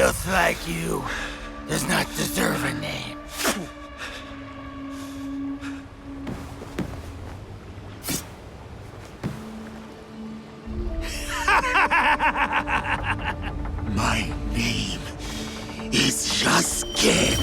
filth like you does not deserve a name. My name is Yasuke.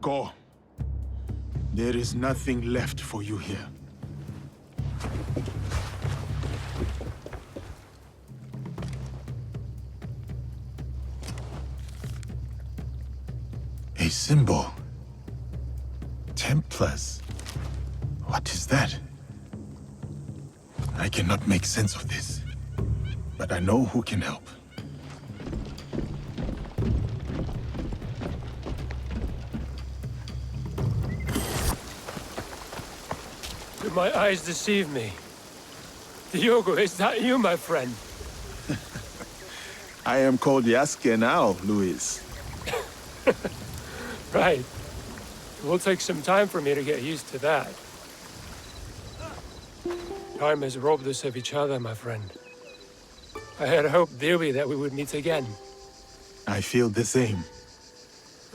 Go. There is nothing left for you here. A symbol. Templars. What is that? I cannot make sense of this, but I know who can help. Do my eyes deceive me? Diogo, is that you, my friend? I am called Yasuke now, Luis. Right. It will take some time for me to get used to that. Time has robbed us of each other, my friend. I had hoped dearly that we would meet again. I feel the same.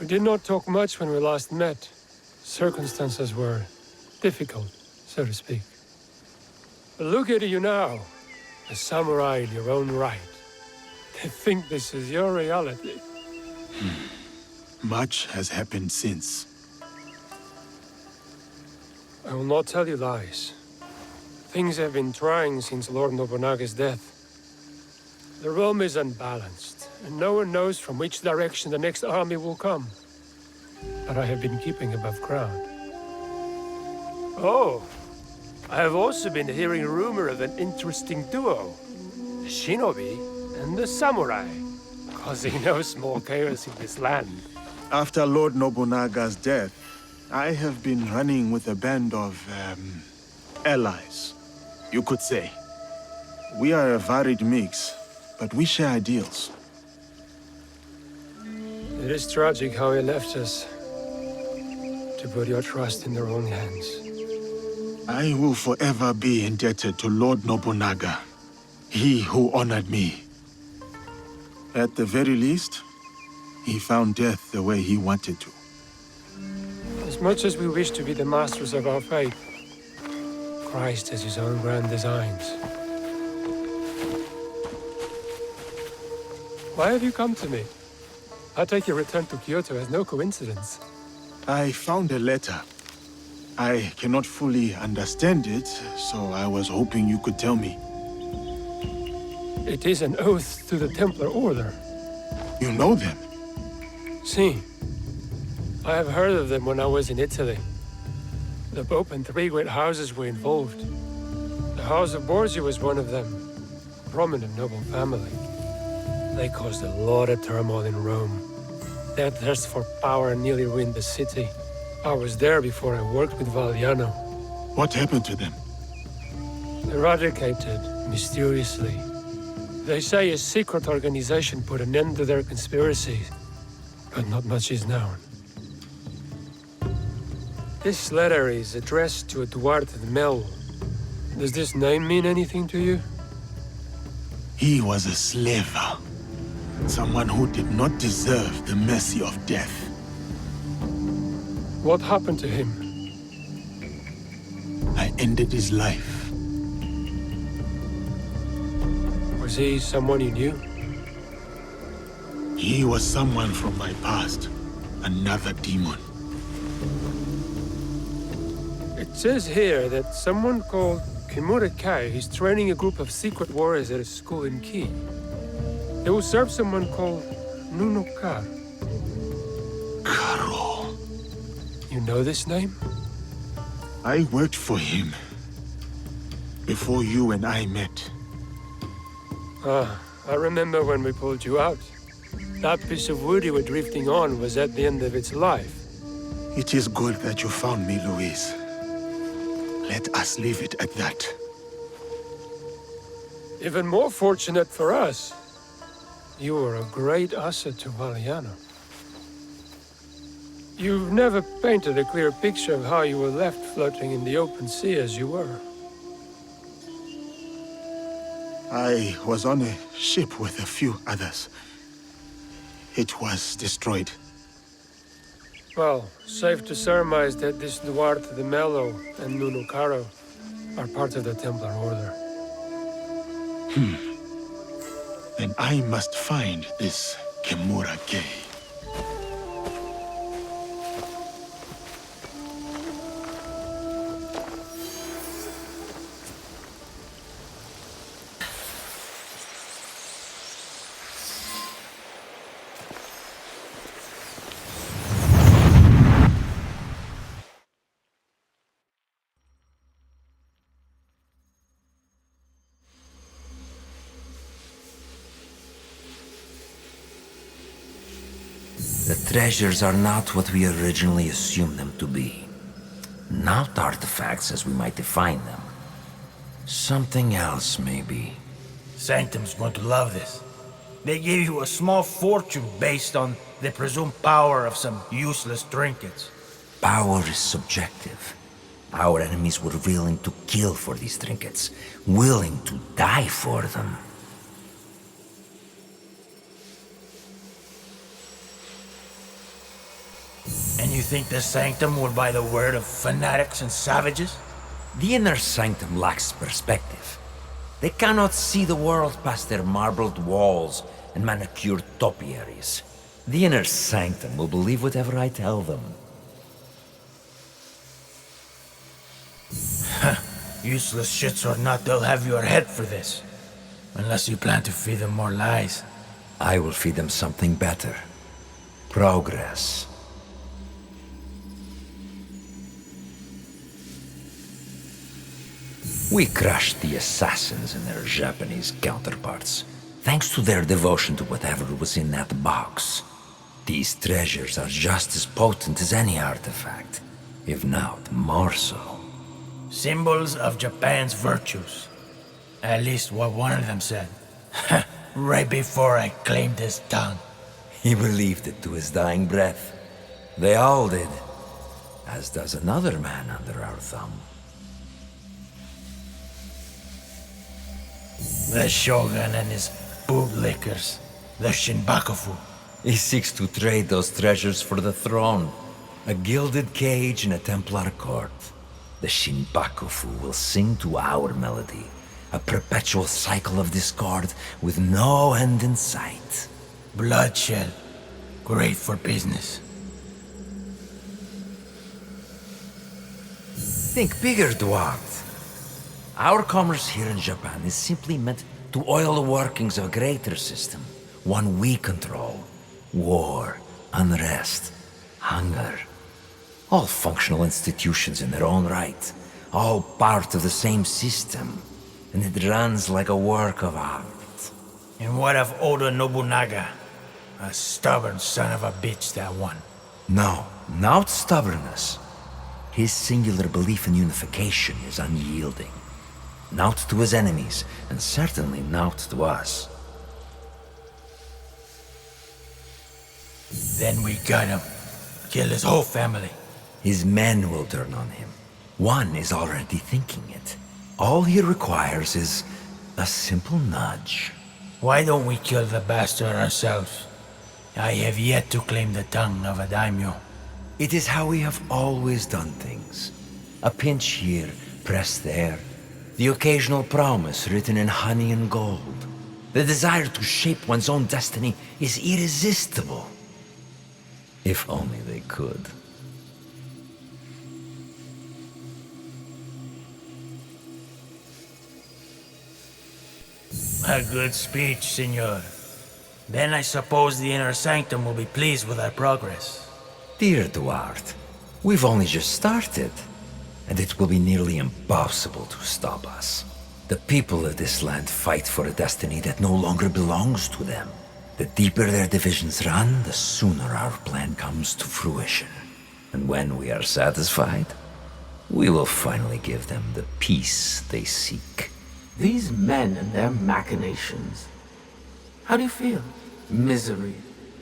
We did not talk much when we last met. Circumstances were difficult, so to speak. But look at you now, a samurai in your own right. To think this is your reality. Much has happened since. I will not tell you lies. Things have been trying since Lord Nobunaga's death. The realm is unbalanced, and no one knows from which direction the next army will come. But I have been keeping above ground. Oh, I have also been hearing rumor of an interesting duo. The shinobi and the samurai, causing no small chaos in this land. After Lord Nobunaga's death, I have been running with a band of, allies, you could say. We are a varied mix, but we share ideals. It is tragic how he left us, to put your trust in the wrong hands. I will forever be indebted to Lord Nobunaga, he who honored me. At the very least, he found death the way he wanted to. As much as we wish to be the masters of our fate, Christ has his own grand designs. Why have you come to me? I take your return to Kyoto as no coincidence. I found a letter. I cannot fully understand it, so I was hoping you could tell me. It is an oath to the Templar Order. You know them? Si. I have heard of them when I was in Italy. The Pope and 3 great houses were involved. The House of Borgia was one of them. A prominent noble family. They caused a lot of turmoil in Rome. Their thirst for power nearly ruined the city. I was there before I worked with Valliano. What happened to them? Eradicated, mysteriously. They say a secret organization put an end to their conspiracies, but not much is known. This letter is addressed to Eduardo de Mel. Does this name mean anything to you? He was a slaver. Someone who did not deserve the mercy of death. What happened to him? I ended his life. Was he someone you knew? He was someone from my past. Another demon. It says here that someone called Kimura Kai is training a group of secret warriors at a school in Ki. They will serve someone called Nuno Kar. Karo. You know this name? I worked for him. before you and I met. I remember when we pulled you out. That piece of wood you were drifting on was at the end of its life. It is good that you found me, Louise. Let us leave it at that. Even more fortunate for us, you were a great asset to Valiana. You've never painted a clear picture of how you were left floating in the open sea as you were. I was on a ship with a few others. It was destroyed. Well, safe to surmise that this Duarte de Mello and Nuno Caro are part of the Templar Order. Then I must find this Kimura Gay. The treasures are not what we originally assumed them to be. Not artifacts as we might define them. Something else, maybe. Sanctum's going to love this. They gave you a small fortune based on the presumed power of some useless trinkets. Power is subjective. Our enemies were willing to kill for these trinkets, willing to die for them. And you think the Sanctum will buy the word of fanatics and savages? The inner sanctum lacks perspective. They cannot see the world past their marbled walls and manicured topiaries. The inner sanctum will believe whatever I tell them. Useless shits or not, they'll have your head for this. Unless you plan to feed them more lies. I will feed them something better. Progress. We crushed the assassins and their Japanese counterparts, thanks to their devotion to whatever was in that box. These treasures are just as potent as any artifact, if not more so. Symbols of Japan's virtues. At least what one of them said. Right before I claimed his tongue. He believed it to his dying breath. They all did, as does another man under our thumb. The Shogun and his bootlickers. The Shinbakufu. He seeks to trade those treasures for the throne. A gilded cage in a Templar court. The Shinbakufu will sing to our melody. A perpetual cycle of discord with no end in sight. Bloodshed. Great for business. Think bigger, Duarte. Our commerce here in Japan is simply meant to oil the workings of a greater system. One we control. War, unrest, hunger. All functional institutions in their own right. All part of the same system. And it runs like a work of art. And what of Oda Nobunaga? A stubborn son of a bitch, that one. No, not stubbornness. His singular belief in unification is unyielding. Not to his enemies, and certainly not to us. Then we got him. Kill his whole family. His men will turn on him. One is already thinking it. All he requires is a simple nudge. Why don't we kill the bastard ourselves? I have yet to claim the tongue of a daimyo. It is how we have always done things. A pinch here, press there. The occasional promise written in honey and gold. The desire to shape one's own destiny is irresistible. If only they could. A good speech, senor. Then I suppose the inner sanctum will be pleased with our progress. Dear Duarte, we've only just started, and it will be nearly impossible to stop us. The people of this land fight for a destiny that no longer belongs to them. The deeper their divisions run, the sooner our plan comes to fruition. And when we are satisfied, we will finally give them the peace they seek. These men and their machinations. How do you feel? Misery,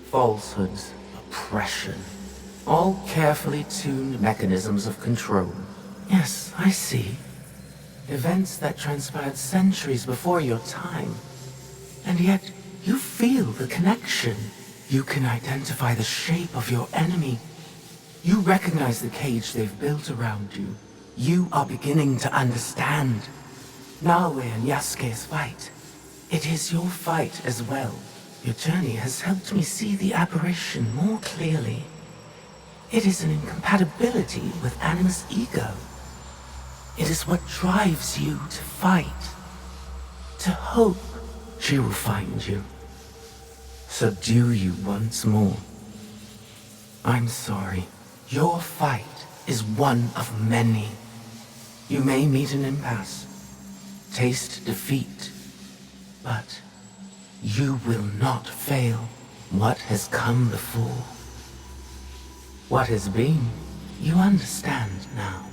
falsehoods, oppression. All carefully tuned mechanisms of control. Yes, I see. Events that transpired centuries before your time. And yet, you feel the connection. You can identify the shape of your enemy. You recognize the cage they've built around you. You are beginning to understand. Nawe and Yasuke's fight. It is your fight as well. Your journey has helped me see the aberration more clearly. It is an incompatibility with Animus' ego. It is what drives you to fight. To hope she will find you. Subdue you once more. I'm sorry. Your fight is one of many. You may meet an impasse, taste defeat, but you will not fail. What has come before? What has been, you understand now.